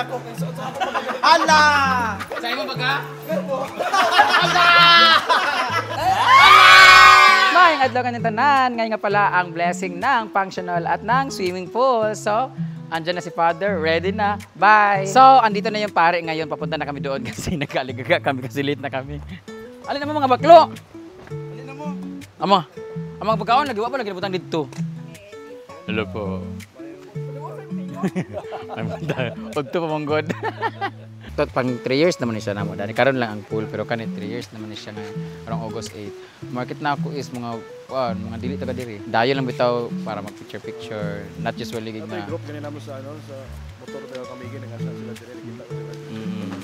ako. Ala! Sa'yo mo baga? Maayong adlaw kanyang tanan. Ngayon nga pala ang blessing ng functional at ng swimming pool. So, andyan na si Father, ready na. Bye! So, andito na yung pare ngayon. Papunta na kami doon kasi nagkaligaga kami kasi late na kami. Alin na mo mga baklo? Alin na mo? Amang pagkaon, nagawa pa lagi butang dito. Hello po. Pagto pa mong god. Tot pang 3 years naman ni siya namo. Dani karon lang ang pool pero kanit 3 years naman ni siya nga around August 8. Market na ako is mga dili taga diri. Dayo lang bitaw para mag picture. Not usually gig na. Group kanina mo sa sa motor tayo kami gid nga sila diri kita sila.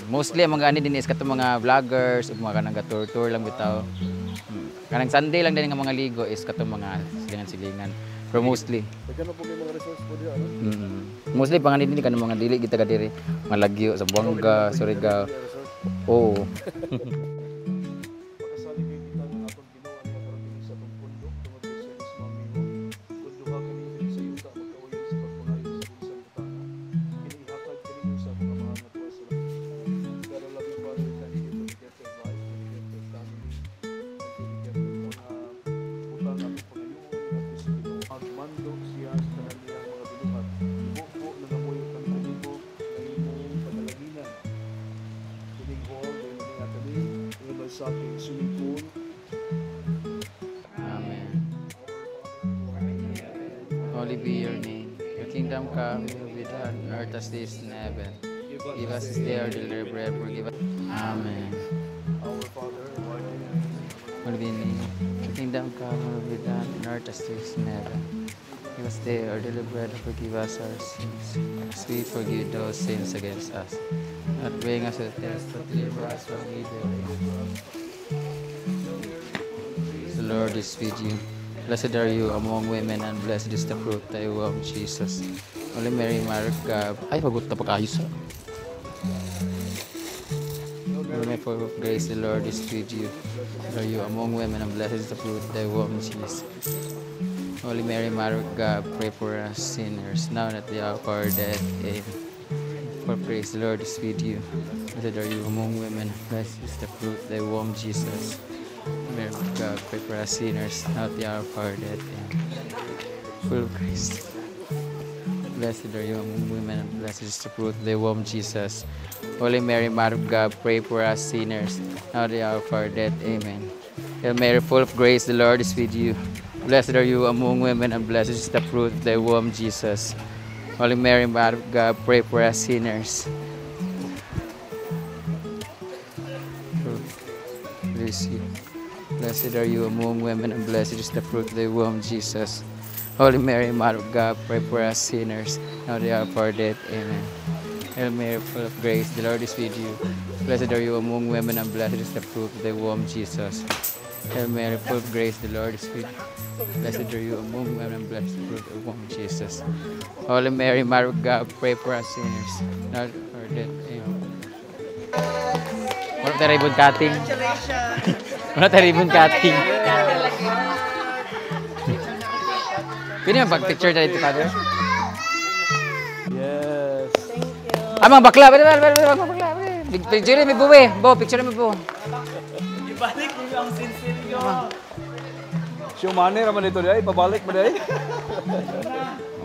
Mostly ang mga ani din is katong mga vloggers ug mga kanang tour lang bitaw. Kanang Sunday lang din nga mga ligo is katong mga silingan-silingan. Pero mostly. Kano po may mga resource po diha ano? Mostly panganin din kanang mga dili kita ka diri. Mga lagyo sa Buanga, Surigao. Oo. Pakasali kay kita ng atong ginawa niya karon din sa tong pundok tungod sa service mami mo. Kunduha kami diri sa yuta magkauyon sa pagpangayo sa isang butana. Kinihatag kini sa mga mga tuwa sa. Pero labi pa rin kani dito get their life, get their family. Get their mga butang at pangayo at mandog siya sa kanilang mga binuhat. Ibo na namoy ang kanibo na imong panalaginan. Kining hall, dahil mga kami, ilabay sa ating swimming pool. Amen. Holy be your name. Your kingdom come, your will be done, on earth as it is in heaven. Give us this day our daily bread, forgive us. Amen. Our Father, who art in heaven, Holy be your name. Your kingdom come, your will be done, on earth as it is in heaven. Give us today our daily bread, and forgive us our sins, as we forgive those sins against us. Not bring us to test, but deliver us from evil. The Lord is with you. Blessed are you among women, and blessed is the fruit of thy womb, Jesus. Holy Mary, Mother of God. Ay, pagod na pag-ayos ha. Holy Mary, full of grace, the Lord is with you. Blessed are you among women, and blessed is the fruit of thy womb, Jesus. Holy Mary, Mother of God, pray for us sinners, now and at the hour of our death. Amen. For praise, the Lord is with you. Blessed are you among women, blessed is the fruit of thy womb, Jesus. Mary of God, pray for us sinners, now at the hour of our death. Amen. Full of grace. Blessed are you among women, and blessed is the fruit of thy womb, Jesus. Holy Mary, Mother of God, pray for us sinners, now at the hour of our death. Amen. Hail Mary, full of grace, the Lord is with you. Blessed are you among women, and blessed is the fruit of thy womb, Jesus. Holy Mary, Mother of God, pray for us sinners. Bless you. Blessed are you among women, and blessed is the fruit of thy womb, Jesus. Holy Mary, Mother of God, pray for us sinners, now at the hour of our death. Amen. Hail Mary, full of grace, the Lord is with you. Blessed are you among women, and blessed is the fruit of thy womb, Jesus. Hail Mary, full of grace, the Lord is with you. Blessed are you among women, and blessed is the fruit of thy womb, Jesus. Holy Mary, Mother of God, pray for us sinners, now at our death. Amen. Wala tayo ribbon cutting. Wala tayo ribbon cutting. Pwede mo pag-picture na dito, Father? Yes. Mga bakla. Pwede, bakla. Picture mo po eh. Bo, picture mo po. Ibalik mo ang sinseryo. Siyo mani raman ito day, pabalik mo day.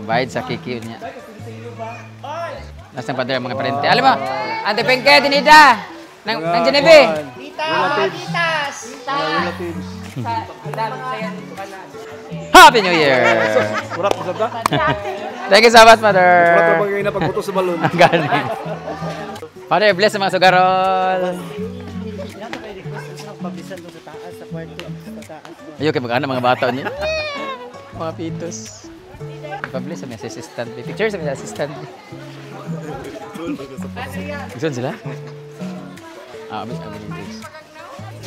Bayad sa kikiw niya. Nasaan Father ang mga parente? Alam mo, Ante Pengke, Tinida. Nang Geneve. Relatives. Happy New Year! Kurap mo sa Thank you so much, Father. Kurap mo bagay na pagbuto sa balon. Galing. Father, bless sa mga sugarol. Ayaw kayo mag-anak mga bata niyo. Mga pitos. Ipabless sa mga assistant. Picture sa mga assistant. Gusto sila?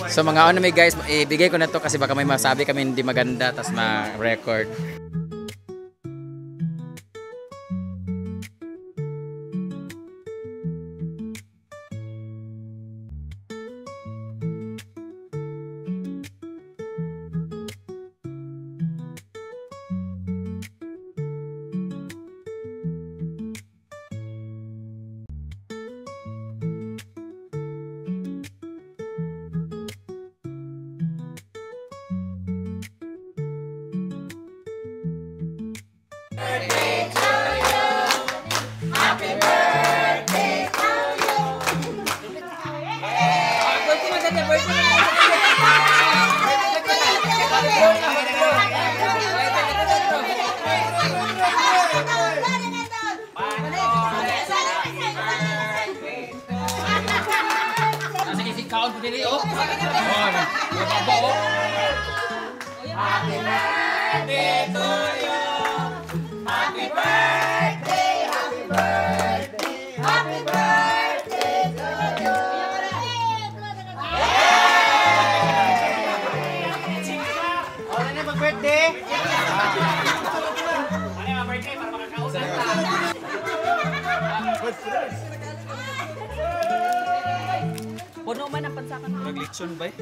So mga ano may guys, ibigay ko na to kasi baka may masabi kami hindi maganda tas ma-record. baon ko dili oh. Oh, mababa oh. Happy birthday to you. Happy birthday, happy birthday, happy birthday to you. Oh, na mag-birthday. Puno man ang pansakan mo. Nag-leksyon ba? Ay,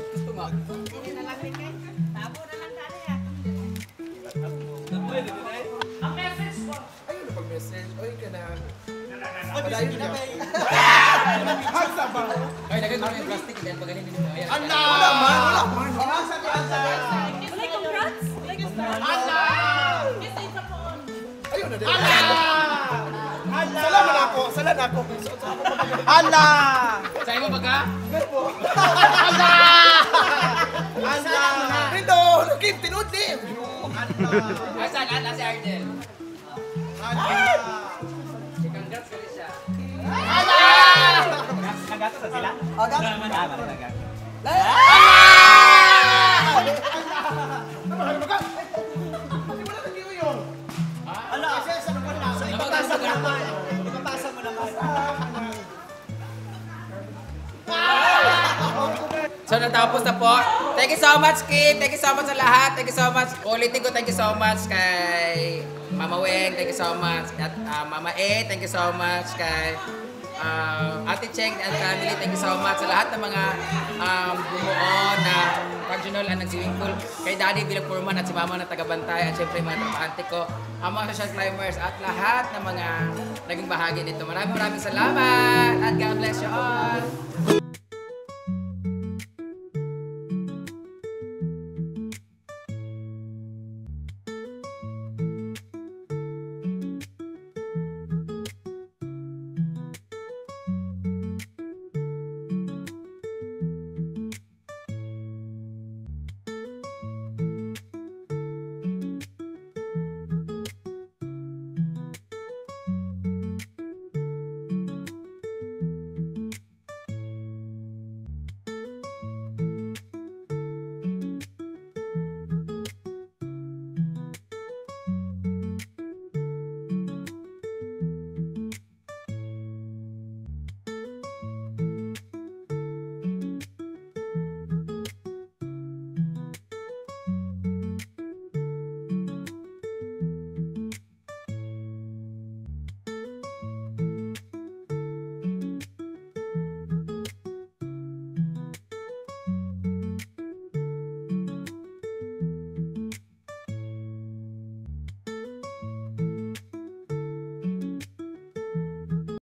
lagay ko yung plastic din pag ganito. Ayan. Wala man. Like congrats! Like congrats! Yes, isa po on. Salamat ako. Salamat ako. Ala! Sa'yo mo baga? Ala! Rito! Lukim, tinood din! Asan? Ala si Argel. Ala! Congrats ka rin siya. Nagato sa sila? So natapos na po. Thank you so much, Kid. Thank you so much sa lahat. Thank you so much. Ulitin ko, thank you so much kay Mama Weng. Thank you so much. At Mama A, thank you so much kay Ate Cheng and family. Thank you so much sa lahat ng mga bumuo na regional and nag-swimming pool. Kay Daddy bilang foreman at si Mama na tagabantay at syempre mga trapahante ko. Ang mga social climbers at lahat ng mga naging bahagi nito. Maraming salamat at God bless you all.